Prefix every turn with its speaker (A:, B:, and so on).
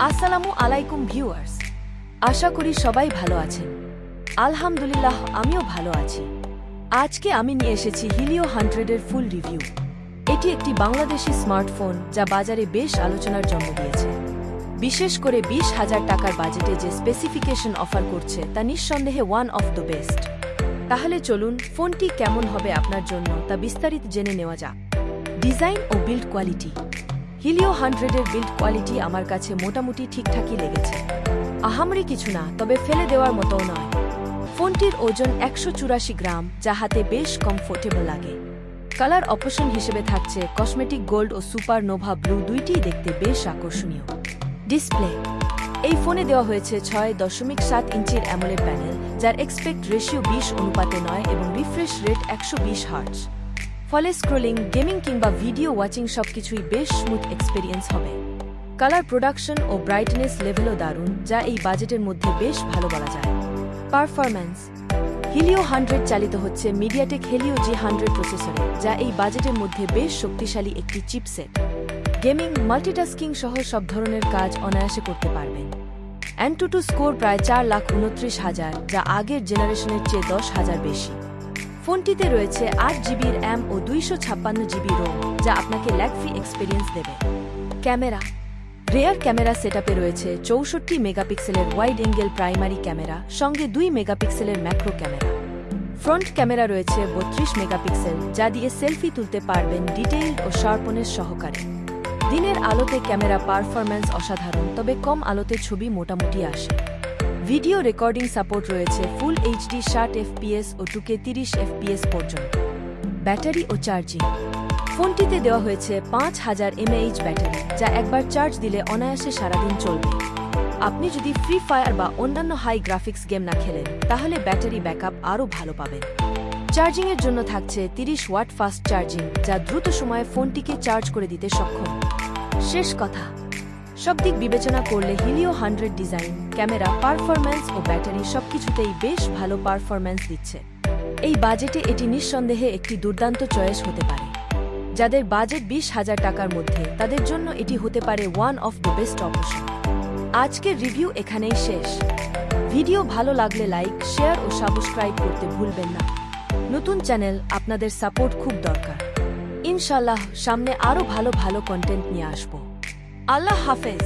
A: আসসালামু আলাইকুম ভিউয়ার্স, আশা করি সবাই ভালো আছেন। আলহামদুলিল্লাহ, আমিও ভালো আছি। আজকে আমি নিয়ে এসেছি হিলিও 100-এর ফুল রিভিউ। এটি একটি বাংলাদেশি স্মার্টফোন যা বাজারে বেশ আলোচনার জন্ম দিয়েছে। বিশেষ করে 20,000 টাকার বাজেটে যে স্পেসিফিকেশন অফার করছে তা নিঃসন্দেহে ওয়ান অফ দ্য বেস্ট। তাহলে চলুন ফোনটি কেমন হবে আপনার জন্য তা বিস্তারিত জেনে নেওয়া যাক। ডিজাইন ও বিল্ড কোয়ালিটি। হিলিও 100-এর বিল্ড কোয়ালিটি আমার কাছে মোটামুটি ঠিকঠাকই লেগেছে। আহামরি কিছু না, তবে ফেলে দেওয়ার মতোও নয়। ফোনটির ওজন 184 গ্রাম, যা হাতে বেশ কমফোর্টেবল লাগে। কালার অপশন হিসেবে থাকছে কসমেটিক গোল্ড ও সুপার নোভা ব্লু, দুইটিই দেখতে বেশ আকর্ষণীয়। ডিসপ্লে। এই ফোনে দেওয়া হয়েছে 6.7 ইঞ্চির অ্যামোলেড প্যানেল, যার এক্সপেক্ট রেশিও 20:9 এবং রিফ্রেশ রেট 120 হার্টজ। ফলে স্ক্রোলিং, গেমিং কিংবা ভিডিও ওয়াচিং সবকিছুই বেশ স্মুথ এক্সপেরিয়েন্স হবে। কালার প্রোডাকশন ও ব্রাইটনেস লেভেলও দারুণ, যা এই বাজেটের মধ্যে বেশ ভালো বলা যায়। পারফরম্যান্স। হিলিও 100 চালিত হচ্ছে মিডিয়াটেক হেলিও G100 প্রসেসরে, যা এই বাজেটের মধ্যে বেশ শক্তিশালী একটি চিপসেট। গেমিং, মাল্টিটাস্কিং সহ সব ধরনের কাজ অনায়াসে করতে পারবেন। AnTuTu স্কোর প্রায় 4,29,000, যা আগের জেনারেশনের চেয়ে 10,000 বেশি। ফোনটিতে রয়েছে 8 জিবি RAM ও 256 জিবি ROM, যা আপনাকে ল্যাগ ফ্রি এক্সপেরিয়েন্স দেবে। ক্যামেরা। রেয়ার ক্যামেরা সেটআপে রয়েছে 64 মেগাপিক্সেলের ওয়াইড অ্যাঙ্গেল প্রাইমারি ক্যামেরা, সঙ্গে 2 মেগাপিক্সেলের ম্যাক্রো ক্যামেরা। ফ্রন্ট ক্যামেরা রয়েছে 32 মেগাপিক্সেল, যা দিয়ে সেলফি তুলতে পারবেন ডিটেইলড ও শার্পনেস সহকারে। দিনের আলোতে ক্যামেরা পারফরম্যান্স অসাধারণ, তবে কম আলোতে ছবি মোটামুটি আসে। ভিডিও রেকর্ডিং সাপোর্ট রয়েছে ফুল HD 60 FPS ও 2K 30 FPS পর্যন্ত। ব্যাটারি ও চার্জিং। ফোনটিতে দেওয়া হয়েছে 5000 mAh ব্যাটারি, যা একবার চার্জ দিলে অনায়াসে সারাদিন চলবে। আপনি যদি ফ্রি ফায়ার বা অন্যান্য হাই গ্রাফিক্স গেম না খেলেন, তাহলে ব্যাটারি ব্যাকআপ আরও ভালো পাবেন। চার্জিংয়ের জন্য থাকছে 30 ওয়াট ফাস্ট চার্জিং, যা দ্রুত সময়ে ফোনটিকে চার্জ করে দিতে সক্ষম। শেষ কথা, সব দিক বিবেচনা করলে হিলিও 100 ডিজাইন, ক্যামেরা, পারফরম্যান্স ও ব্যাটারি সবকিছুতেই বেশ ভালো পারফরম্যান্স দিচ্ছে। এই বাজেটে এটি নিঃসন্দেহে একটি দুর্দান্ত চয়েস হতে পারে। যাদের বাজেট 20,000 টাকার মধ্যে, তাদের জন্য এটি হতে পারে one of the best option. আজকের রিভিউ এখানেই শেষ। ভিডিও ভালো লাগলে লাইক, শেয়ার ও সাবস্ক্রাইব করতে ভুলবেন না। নতুন চ্যানেল, আপনাদের সাপোর্ট খুব দরকার। ইনশাল্লাহ সামনে আরও ভালো ভালো কন্টেন্ট নিয়ে আসব। আল্লাহ হাফেজ।